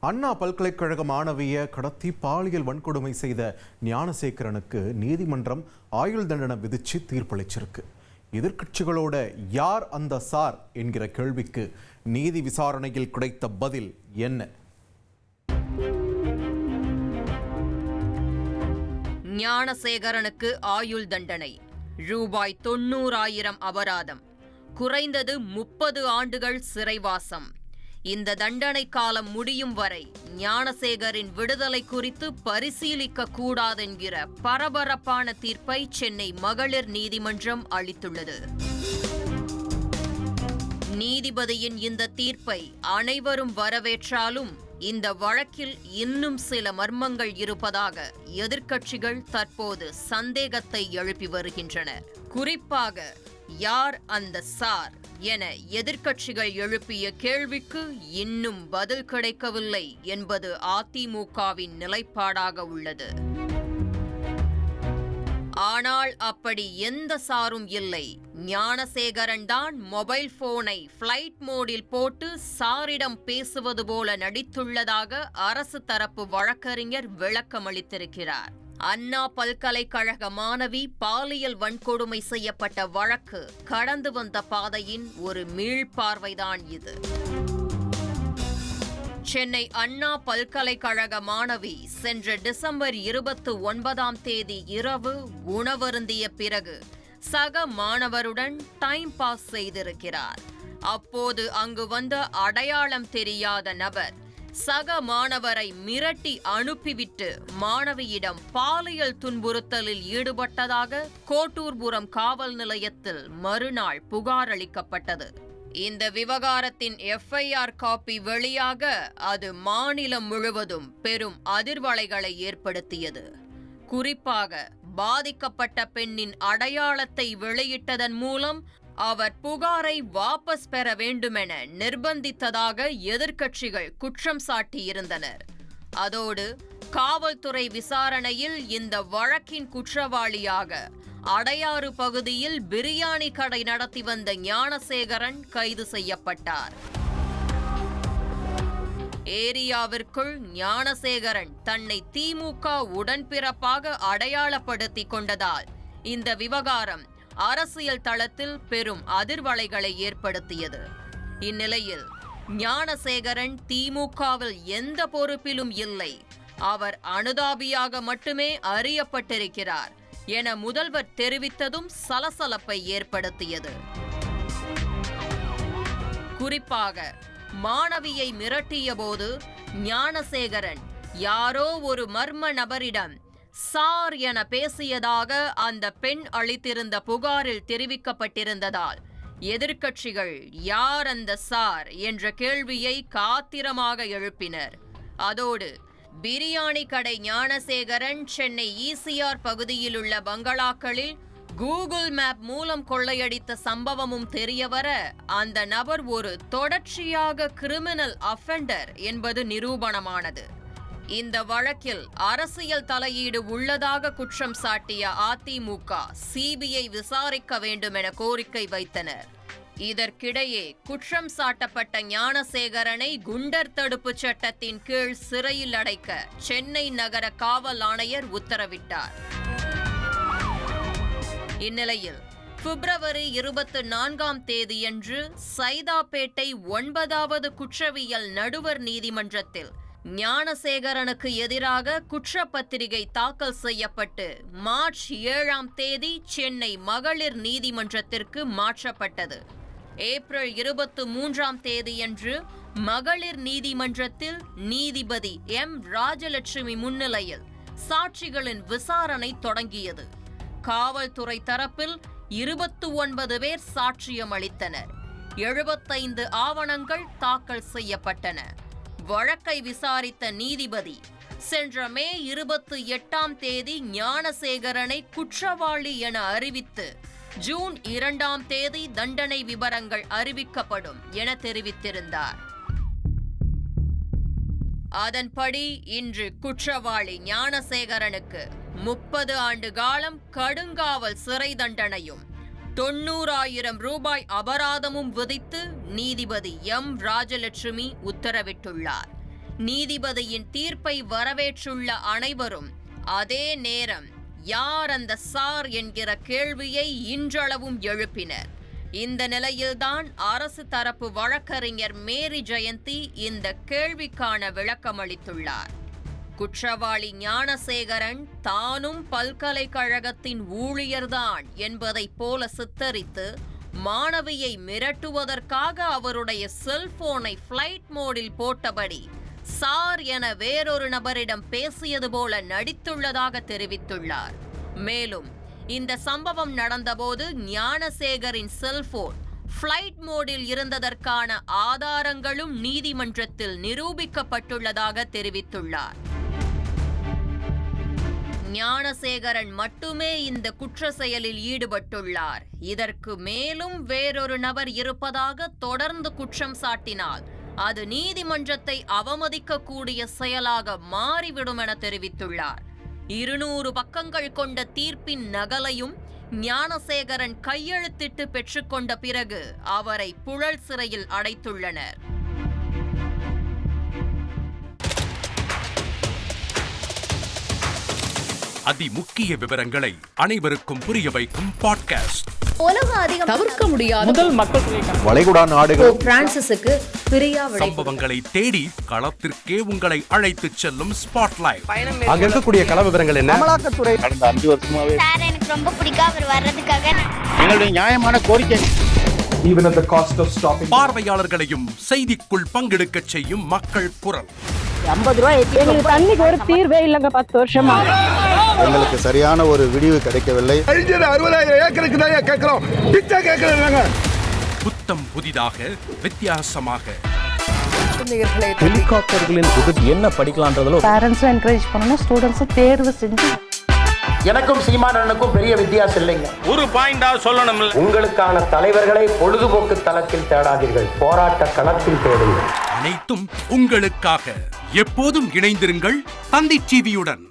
அண்ணா பல்கலைக்கழக மாணவிய கடத்தி பாலியல் வன்கொடுமை செய்த ஞானசேகரனுக்கு நீதிமன்றம் ஆயுள் தண்டனை விதிச்சு தீர்ப்பளிச்சிருக்கு. எதிர்க்கட்சிகளோட யார் அந்த சார் என்கிற கேள்விக்கு நீதி விசாரணையில் கிடைத்த பதில் என்ன? ஞானசேகரனுக்கு ஆயுள் தண்டனை, ரூபாய் 90,000 அபராதம், குறைந்தது 30 ஆண்டுகள் சிறைவாசம். இந்த தண்டனை காலம் முடியும் வரை ஞானசேகரின் விடுதலை குறித்து பரிசீலிக்க கூடாதென்கிற பரபரப்பான தீர்ப்பை சென்னை மகளிர் நீதிமன்றம் அளித்துள்ளது. நீதிபதியின் இந்த தீர்ப்பை அனைவரும் வரவேற்றாலும் இந்த வழக்கில் இன்னும் சில மர்மங்கள் இருப்பதாக எதிர்க்கட்சிகள் தற்போது சந்தேகத்தை எழுப்பி வருகின்றனர். குறிப்பாக யார் அந்த சார் என எதிர்க்கட்சிகள் எழுப்பிய கேள்விக்கு இன்னும் பதில் கிடைக்கவில்லை என்பது அதிமுகவின் நிலைப்பாடாக உள்ளது. ஆனால் அப்படி எந்த சாரும் இல்லை. ஞானசேகரன் தான் மொபைல் போனை ஃபிளைட் மோடில் போட்டு சாரிடம் பேசுவது போல நடித்துள்ளதாக அரசு தரப்பு வழக்கறிஞர் விளக்கமளித்திருக்கிறார். அண்ணா பல்கலைக்கழக மாணவி பாலியல் வன்கொடுமை செய்யப்பட்ட வழக்கு கடந்து வந்த பாதையின் ஒரு மீள்பார்வைதான் இது. சென்னை அண்ணா பல்கலைக்கழக மாணவி சென்ற டிசம்பர் 29 இரவு உணவருந்திய பிறகு சக மாணவருடன் டைம் பாஸ் செய்திருக்கிறார். அப்போது அங்கு வந்த அடையாளம் தெரியாத நபர் சக மாணவரை மிரட்டி அனுப்பிவிட்டு மாணவியிடம் பாலியல் துன்புறுத்தலில் ஈடுபட்டதாக கோட்டூர்புரம் காவல் நிலையத்தில் மறுநாள் புகார் அளிக்கப்பட்டது. இந்த விவகாரத்தின் FIR காப்பி வெளியாக அது மாநிலம் முழுவதும் பெரும் அதிர்வலைகளை ஏற்படுத்தியது. குறிப்பாக பாதிக்கப்பட்ட பெண்ணின் அடையாளத்தை வெளியிட்டதன் மூலம் அவர் புகாரை வாபஸ் பெற வேண்டுமென நிர்பந்தித்ததாக எதிர்க்கட்சிகள் குற்றம் சாட்டியிருந்தனர். அதோடு காவல்துறை விசாரணையில் இந்த வழக்கின் குற்றவாளியாக அடையாறு பகுதியில் பிரியாணி கடை நடத்தி வந்த ஞானசேகரன் கைது செய்யப்பட்டார். ஏரியாவிற்குள் ஞானசேகரன் தன்னை திமுக உடன்பிறப்பாக அடையாளப்படுத்திக் கொண்டதால் இந்த விவகாரம் அரசியல் தளத்தில் பெரும் அதிர்வலைகளை ஏற்படுத்தியது. இந்நிலையில் ஞானசேகரன் திமுகவில் எந்த பொறுப்பிலும் இல்லை, அவர் அனுதாபியாக மட்டுமே அறியப்பட்டிருக்கிறார் என முதல்வர் தெரிவித்ததும் சலசலப்பை ஏற்படுத்தியது. குறிப்பாக மாணவியை மிரட்டிய போது ஞானசேகரன் யாரோ ஒரு மர்ம நபரிடம் சார் என பேசியதாக அந்த பெண் அளித்திருந்த புகாரில் தெரிவிக்கப்பட்டிருந்ததால் எதிர்க்கட்சிகள் யார் அந்த சார் என்ற கேள்வியை காத்திரமாக எழுப்பினர். அதோடு பிரியாணி கடை ஞானசேகரன் சென்னை ECR பகுதியில் உள்ள பங்களாக்களில் கூகுள் மேப் மூலம் கொள்ளையடித்த சம்பவமும் தெரியவர அந்த நபர் ஒரு தொடர்ச்சியாக கிரிமினல் அஃபெண்டர் என்பது நிரூபணமானது. இந்த வழக்கில் அரசியல் தலையீடு உள்ளதாக குற்றம் சாட்டிய அதிமுக CBI விசாரிக்க வேண்டும் என கோரிக்கை வைத்தனர். இதற்கிடையே குற்றம் சாட்டப்பட்ட ஞானசேகரனை குண்டர் தடுப்பு சட்டத்தின் கீழ் சிறையில் அடைக்க சென்னை நகர காவல் ஆணையர் உத்தரவிட்டார். இந்நிலையில் பிப்ரவரி 24 சைதாப்பேட்டை 9வது குற்றவியல் நடுவர் நீதிமன்றத்தில் ஞானசேகரனுக்கு எதிராக குற்றப்பத்திரிகை தாக்கல் செய்யப்பட்டு மார்ச் 7 சென்னை மகளிர் நீதிமன்றத்திற்கு மாற்றப்பட்டது. ஏப்ரல் 23 மகளிர் நீதிமன்றத்தில் நீதிபதி M. ராஜலட்சுமி முன்னிலையில் சாட்சிகளின் விசாரணை தொடங்கியது. காவல்துறை தரப்பில் 29 பேர் சாட்சியம் அளித்தனர். 75 ஆவணங்கள் தாக்கல் செய்யப்பட்டன. வழக்கை விசாரித்த நீதிபதி சென்ற மே 28 ஞானசேகரனை குற்றவாளி என அறிவித்து ஜூன் 2 தண்டனை விவரங்கள் அறிவிக்கப்படும் என தெரிவித்திருந்தார். அதன்படி இன்று குற்றவாளி ஞானசேகரனுக்கு 30 ஆண்டு காலம் கடுங்காவல் சிறை தண்டனையும் 90,000 ரூபாய் அபராதமும் விதித்து நீதிபதி M. ராஜலட்சுமி உத்தரவிட்டுள்ளார். நீதிபதியின் தீர்ப்பை வரவேற்றுள்ள அனைவரும் அதே நேரம் யார் அந்த சார் என்கிற கேள்வியை இன்றளவும் எழுப்பினர். இந்த நிலையில்தான் அரசு தரப்பு வழக்கறிஞர் மேரி ஜெயந்தி இந்த கேள்விக்கான விளக்கமளித்துள்ளார். குற்றவாளி ஞானசேகரன் தானும் பல்கலைக்கழகத்தின் ஊழியர்தான் என்பதைப் போல சித்தரித்து மாணவியை மிரட்டுவதற்காக அவருடைய செல்போனை ஃபிளைட் மோடில் போட்டபடி சார் என வேறொரு நபரிடம் பேசியது போல நடித்துள்ளதாக தெரிவித்துள்ளார். மேலும் இந்த சம்பவம் நடந்தபோது ஞானசேகரின் செல்போன் ஃபிளைட் மோடில் இருந்ததற்கான ஆதாரங்களும் நீதிமன்றத்தில் நிரூபிக்கப்பட்டுள்ளதாக தெரிவித்துள்ளார். ஞானசேகரன் மட்டுமே இந்த குற்ற செயலில் ஈடுபட்டுள்ளார். இதற்கு மேலும் வேறொரு நபர் இருப்பதாக தொடர்ந்து குற்றம் சாட்டினால் அது நீதிமன்றத்தை அவமதிக்கக்கூடிய செயலாக மாறிவிடும் என தெரிவித்துள்ளார். 200 பக்கங்கள் கொண்ட தீர்ப்பின் நகலையும் ஞானசேகரன் கையெழுத்திட்டு பெற்றுக்கொண்ட பிறகு அவரை புழல் சிறையில் அடைத்துள்ளனர். அதிமுக்கிய விவரங்களை அனைவருக்கும் புரிய வைக்கும் பாட்காஸ்ட். உலக அதிகம் தவிர்க்க முடியாத முதல் மக்கள் வளைகுடா நாடுகள் பிரான்சிஸுக்கு பிரியா சம்பவங்களை தேடி களத்திற்கே உங்களை அழைத்துச் செல்லும் ஸ்பாட்லைட். அங்க இருக்கக்கூடிய கள விவரங்கள் என்ன? அமலாக்கத்துறை கடந்த 5 வருஷமாவே சார் எனக்கு ரொம்ப பிடிக்கும் அவர் வர்றதுக்காக எங்களுடைய நியாயமான கோரிக்கை. Even at the cost of stopping. பார்வையாளர்களையும் செய்திக்குள் பங்கெடுக்கச் செய்யும் மக்கள் குரல். 50 ரூபாய் எங்களுக்கு தண்ணிக்கு ஒரு தீர்வே இல்லைங்க 10 வருஷமா. எங்களுக்கு சரியான ஒரு விடிவு கிடைக்கவில்லை. 60,000 ஏக்கருக்கு தான் கேட்கிறோம், பிச்சை கேட்கறாங்க. புத்தம் புதிதாக வித்தியாசமாக ஹெலிகாப்டர்களின் உதவி என்ன படிக்கலான்றதுல பேரண்ட்ஸும் என்கரேஜ் பண்ணணும், ஸ்டூடெண்ட்ஸும் தேர்வு செஞ்சு. எனக்கும் சீமானனுக்கும் பெரிய வித்தியாசம் இல்லைங்க. ஒரு பாயிண்டா சொல்லணும். உங்களுக்கான தலைவர்களை பொழுதுபோக்கு தளத்தில் தேடாதீர்கள், போராட்ட களத்தில் தேடுங்கள். அனைத்தும் உங்களுக்காக. எப்போதும் இணைந்திருங்கள் தந்தி டிவியுடன்.